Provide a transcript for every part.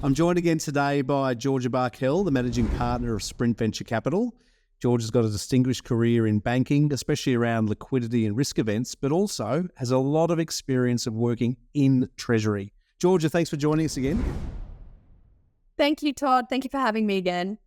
I'm joined again today by Georgia Barkell, the Managing Partner of Sprint Venture Capital. George has got a distinguished career in banking, especially around liquidity and risk events, but also has a lot of experience of working in Treasury. Georgia, thanks for joining us again. Thank you, Todd. Thank you for having me again.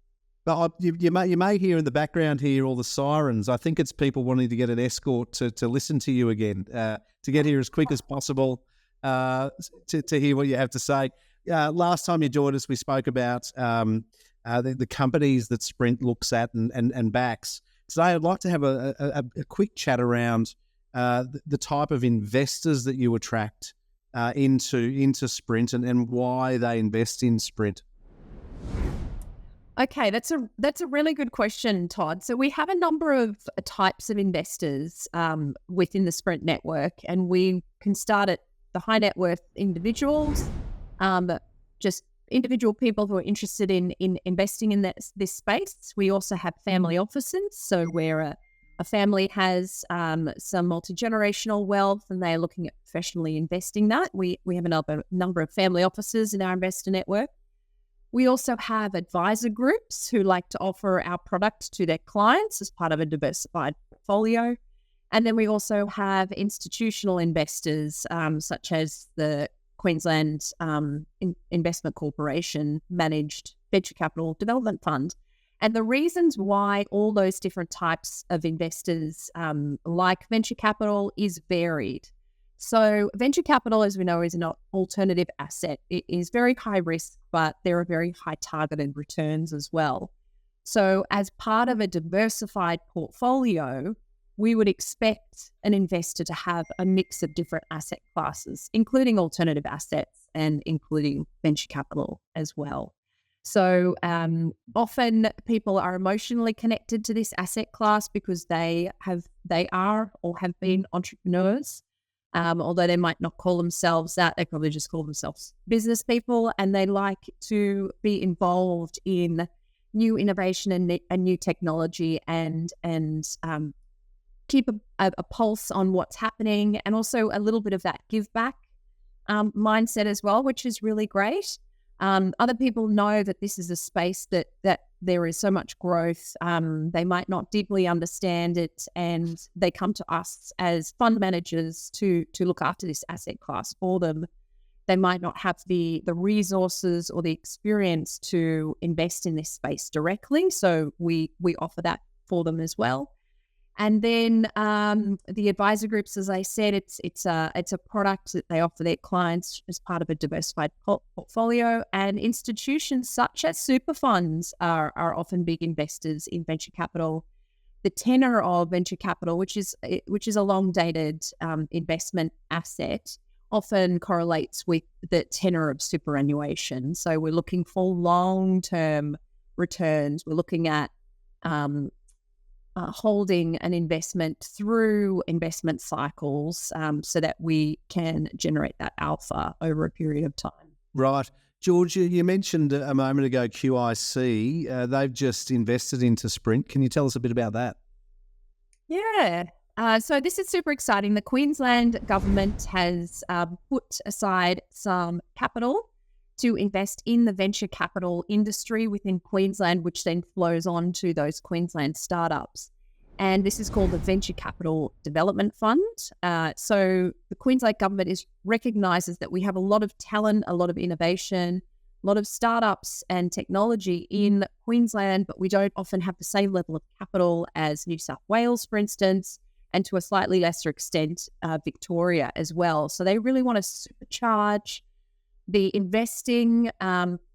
But you may hear in the background here all the sirens. I think it's people wanting to get an escort to listen to you again, to get here as quick as possible, to hear what you have to say. Last time you joined us, we spoke about the companies that Sprint looks at and backs. Today, I'd like to have a quick chat around the type of investors that you attract into Sprint and why they invest in Sprint. Okay, that's a really good question, Todd. So we have a number of types of investors within the Sprint network, and we can start at the high net worth individuals, just individual people who are interested in investing in this space. We also have family offices, so where a family has some multi-generational wealth and they're looking at professionally investing that. We have a number of family offices in our investor network. We also have advisor groups who like to offer our product to their clients as part of a diversified portfolio. And then we also have institutional investors, such as the Queensland Investment Corporation managed venture capital development fund. And the reasons why all those different types of investors like venture capital is varied. So venture capital, as we know, is an alternative asset. It is very high risk, but there are very high targeted returns as well. So as part of a diversified portfolio, we would expect an investor to have a mix of different asset classes, including alternative assets and including venture capital as well. So often people are emotionally connected to this asset class because they are or have been entrepreneurs. Although they might not call themselves that, they probably just call themselves business people, and they like to be involved in new innovation and new technology and keep a pulse on what's happening, and also a little bit of that give back mindset as well, which is really great. Other people know that this is a space that there is so much growth. They might not deeply understand it, and they come to us as fund managers to look after this asset class for them. They might not have the resources or the experience to invest in this space directly, so we offer that for them as well. And then the advisor groups, as I said, it's a product that they offer their clients as part of a diversified portfolio. And institutions such as super funds are often big investors in venture capital. The tenor of venture capital, which is a long dated investment asset, often correlates with the tenor of superannuation. So we're looking for long term returns. We're looking at holding an investment through investment cycles so that we can generate that alpha over a period of time. Right. George, you mentioned a moment ago QIC. They've just invested into Sprint. Can you tell us a bit about that? Yeah. So this is super exciting. The Queensland government has put aside some capital to invest in the venture capital industry within Queensland, which then flows on to those Queensland startups. And this is called the Venture Capital Development Fund. So the Queensland government recognises that we have a lot of talent, a lot of innovation, a lot of startups and technology in Queensland, but we don't often have the same level of capital as New South Wales, for instance, and to a slightly lesser extent, Victoria as well. So they really want to supercharge the investing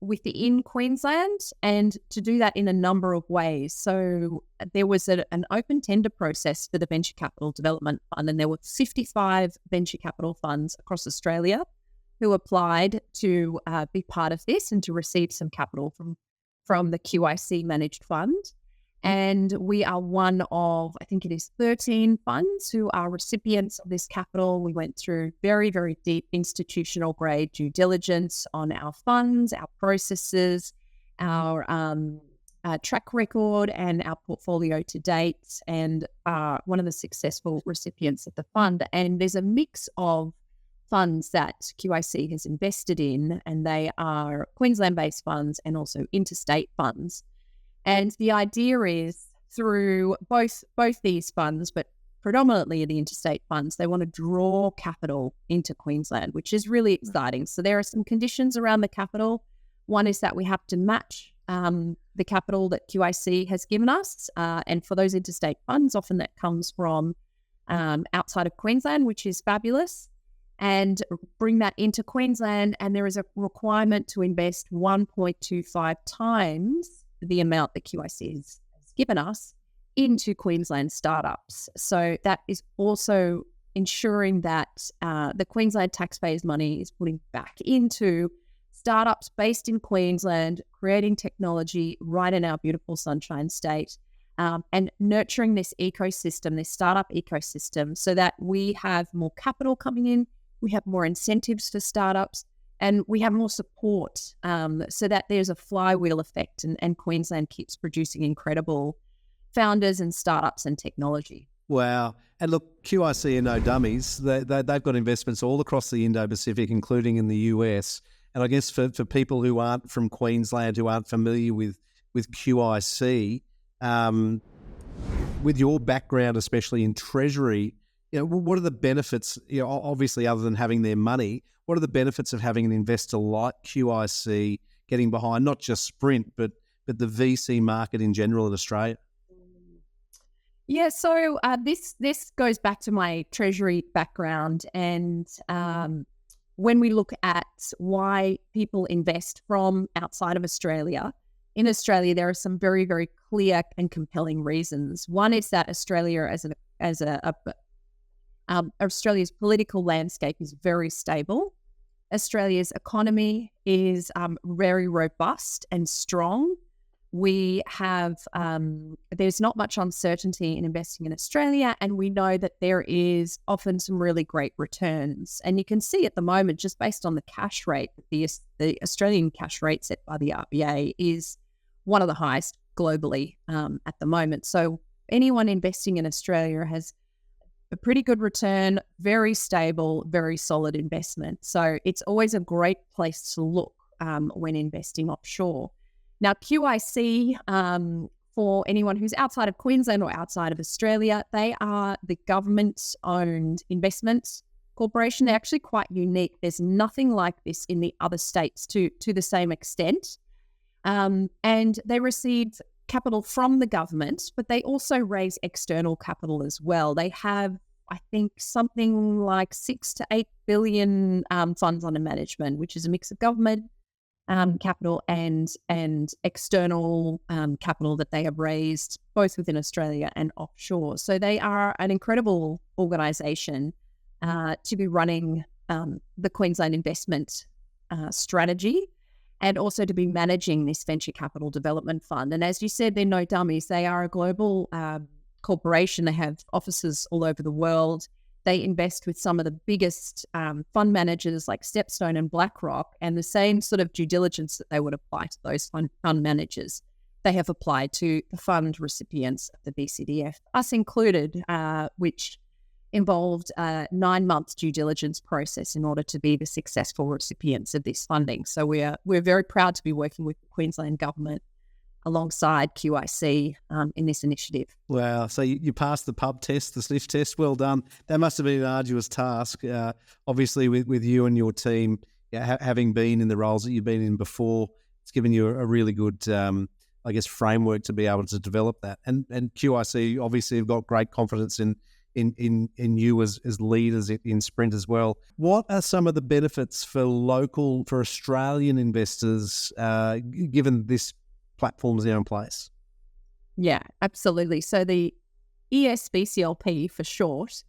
within Queensland, and to do that in a number of ways. So there was an open tender process for the Venture Capital Development Fund, and there were 55 venture capital funds across Australia who applied to be part of this and to receive some capital from the QIC managed fund. And we are one of, I think it is 13 funds who are recipients of this capital. We went through very, very deep institutional grade due diligence on our funds, our processes, our track record and our portfolio to date, and one of the successful recipients of the fund. And there's a mix of funds that QIC has invested in, and they are Queensland-based funds and also interstate funds. And the idea is through both these funds, but predominantly the interstate funds, they want to draw capital into Queensland, which is really exciting. So there are some conditions around the capital. One is that we have to match the capital that QIC has given us. And for those interstate funds, often that comes from outside of Queensland, which is fabulous, and bring that into Queensland. And there is a requirement to invest 1.25 times the amount that QIC has given us into Queensland startups. So that is also ensuring that the Queensland taxpayers' money is putting back into startups based in Queensland, creating technology right in our beautiful Sunshine State, and nurturing this ecosystem, this startup ecosystem, so that we have more capital coming in, we have more incentives for startups, and we have more support, so that there's a flywheel effect, and Queensland keeps producing incredible founders and startups and technology. Wow. And look, QIC are no dummies. They've got investments all across the Indo-Pacific, including in the US. And I guess for people who aren't from Queensland, who aren't familiar with QIC, with your background, especially in Treasury, what are the benefits, obviously other than having their money, what are the benefits of having an investor like QIC getting behind not just Sprint, but the VC market in general in Australia? Yeah, so this goes back to my Treasury background, and when we look at why people invest from outside of Australia, in Australia there are some very, very clear and compelling reasons. One is that Australia Australia's political landscape is very stable. Australia's economy is very robust and strong. We have, there's not much uncertainty in investing in Australia, and we know that there is often some really great returns. And you can see at the moment, just based on the cash rate, the Australian cash rate set by the RBA is one of the highest globally at the moment. So anyone investing in Australia has a pretty good return, very stable, very solid investment. So it's always a great place to look when investing offshore. Now, QIC, for anyone who's outside of Queensland or outside of Australia, they are the government-owned investment corporation. They're actually quite unique. There's nothing like this in the other states to the same extent. And they receive capital from the government, but they also raise external capital as well. They have, I think, something like 6 to 8 billion funds under management, which is a mix of government capital and external capital that they have raised both within Australia and offshore. So they are an incredible organisation to be running the Queensland investment strategy, and also to be managing this venture capital development fund. And as you said, they're no dummies. They are a global corporation. They have offices all over the world. They invest with some of the biggest fund managers like Stepstone and BlackRock, and the same sort of due diligence that they would apply to those fund managers, they have applied to the fund recipients of the BCDF, us included, which involved a 9-month due diligence process in order to be the successful recipients of this funding. So we're very proud to be working with the Queensland government alongside QIC in this initiative. Wow. So you passed the pub test, the sniff test. Well done. That must have been an arduous task. Obviously, with you and your team, having been in the roles that you've been in before, it's given you a really good, framework to be able to develop that. And QIC obviously have got great confidence in you as leaders in Sprint as well. What are some of the benefits for Australian investors, given this platforms are in place? Yeah, absolutely. So the ESVCLP for short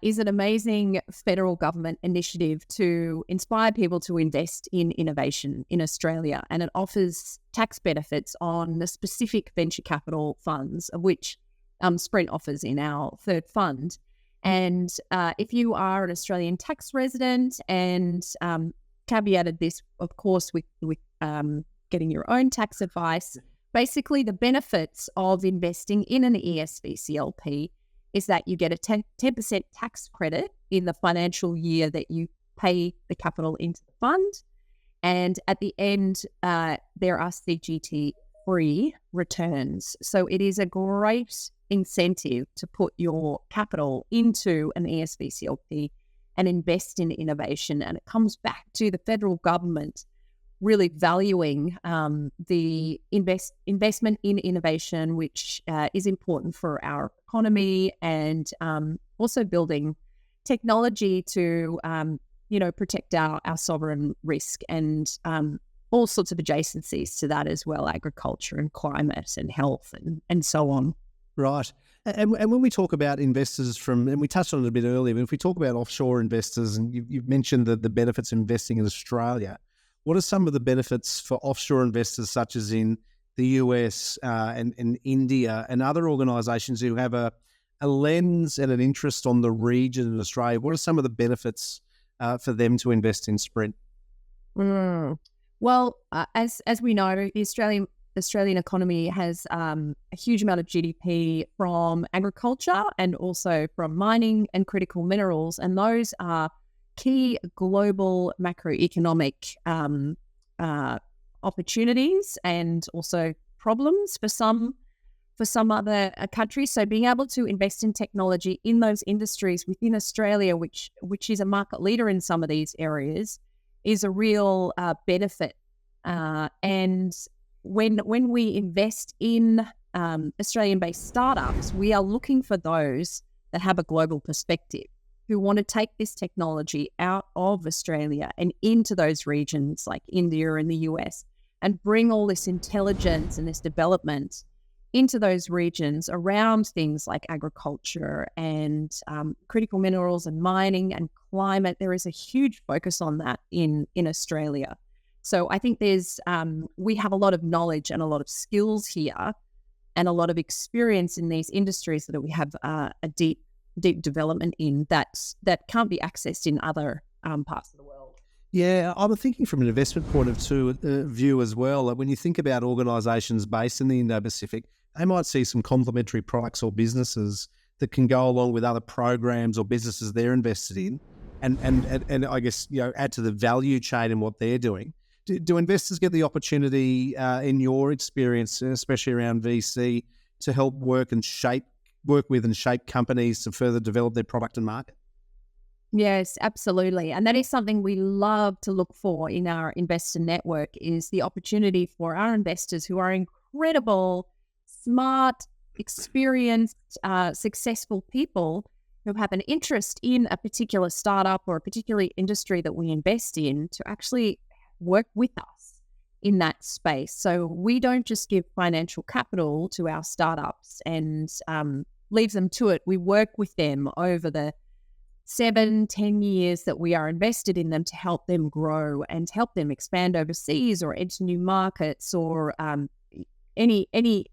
is an amazing federal government initiative to inspire people to invest in innovation in Australia, and it offers tax benefits on the specific venture capital funds, of which Sprint offers in our third fund. And if you are an Australian tax resident, and caveated this, of course, with getting your own tax advice, basically the benefits of investing in an ESVCLP is that you get a 10% tax credit in the financial year that you pay the capital into the fund. And at the end, there are CGT-free returns. So it is a great incentive to put your capital into an ESVCLP and invest in innovation. And it comes back to the federal government really valuing the investment in innovation, which is important for our economy, and also building technology to protect our sovereign risk, and all sorts of adjacencies to that as well, agriculture and climate and health and so on. Right. And when we talk about investors and we touched on it a bit earlier, but if we talk about offshore investors, and you've mentioned the benefits of investing in Australia, what are some of the benefits for offshore investors, such as in the US and India and other organisations who have a lens and an interest on the region in Australia? What are some of the benefits for them to invest in Sprint? Well, as we know, the Australian economy has a huge amount of GDP from agriculture and also from mining and critical minerals, and those are key global macroeconomic opportunities and also problems for some other countries. So being able to invest in technology in those industries within Australia, which is a market leader in some of these areas, is a real benefit. And when we invest in Australian-based startups, we are looking for those that have a global perspective, who want to take this technology out of Australia and into those regions like India and the US, and bring all this intelligence and this development into those regions around things like agriculture and critical minerals and mining and climate. There is a huge focus on that in Australia. So I think we have a lot of knowledge and a lot of skills here, and a lot of experience in these industries that we have a deep development in that can't be accessed in other parts of the world. Yeah, I'm thinking from an investment point of view as well. Like when you think about organisations based in the Indo-Pacific, they might see some complementary products or businesses that can go along with other programs or businesses they're invested in, and I guess add to the value chain in what they're doing. Do investors get the opportunity, in your experience, especially around VC, to help work with and shape companies to further develop their product and market? Yes, absolutely. And that is something we love to look for in our investor network, is the opportunity for our investors, who are incredible, smart, experienced, successful people who have an interest in a particular startup or a particular industry that we invest in, to actually work with us in that space. So we don't just give financial capital to our startups and leave them to it. We work with them over the 7-10 years that we are invested in them, to help them grow and help them expand overseas or enter new markets, or any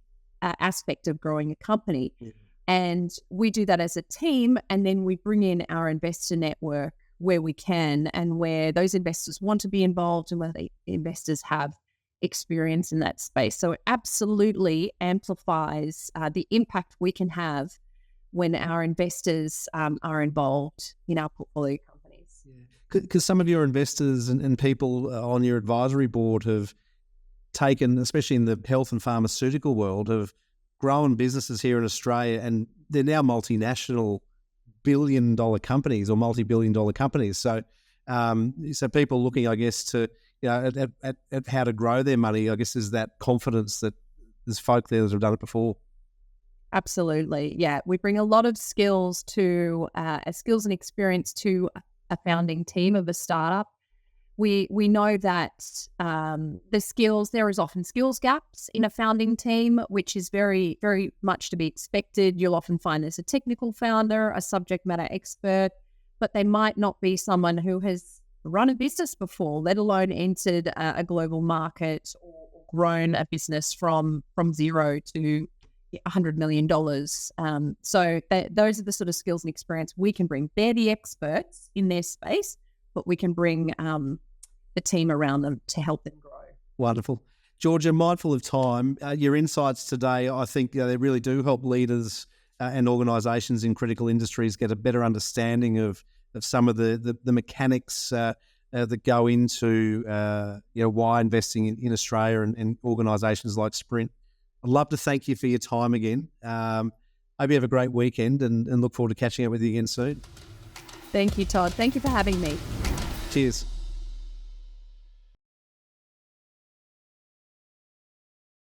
aspect of growing a company. Yeah. And we do that as a team, and then we bring in our investor network where we can, and where those investors want to be involved, and where the investors have experience in that space. So it absolutely amplifies the impact we can have when our investors are involved in our portfolio companies. Because some of your investors and people on your advisory board have taken, especially in the health and pharmaceutical world, have grown businesses here in Australia, and they're now multinational billion-dollar companies or multi-billion-dollar companies. So, so people looking, I guess, to at how to grow their money. I guess there's that confidence that there's folk there that have done it before. Absolutely, yeah. We bring a lot of skills and experience to a founding team of a startup. We know that there is often skills gaps in a founding team, which is very, very much to be expected. You'll often find there's a technical founder, a subject matter expert, but they might not be someone who has run a business before, let alone entered a global market or grown a business from zero to $100 million. So those are the sort of skills and experience we can bring. They're the experts in their space, but we can bring the team around them to help them grow. Wonderful. Georgia, mindful of time, your insights today, I think they really do help leaders and organisations in critical industries get a better understanding of some of the mechanics that go into why investing in Australia and organisations like Sprint. I'd love to thank you for your time again. Hope you have a great weekend and look forward to catching up with you again soon. Thank you, Todd. Thank you for having me. Cheers.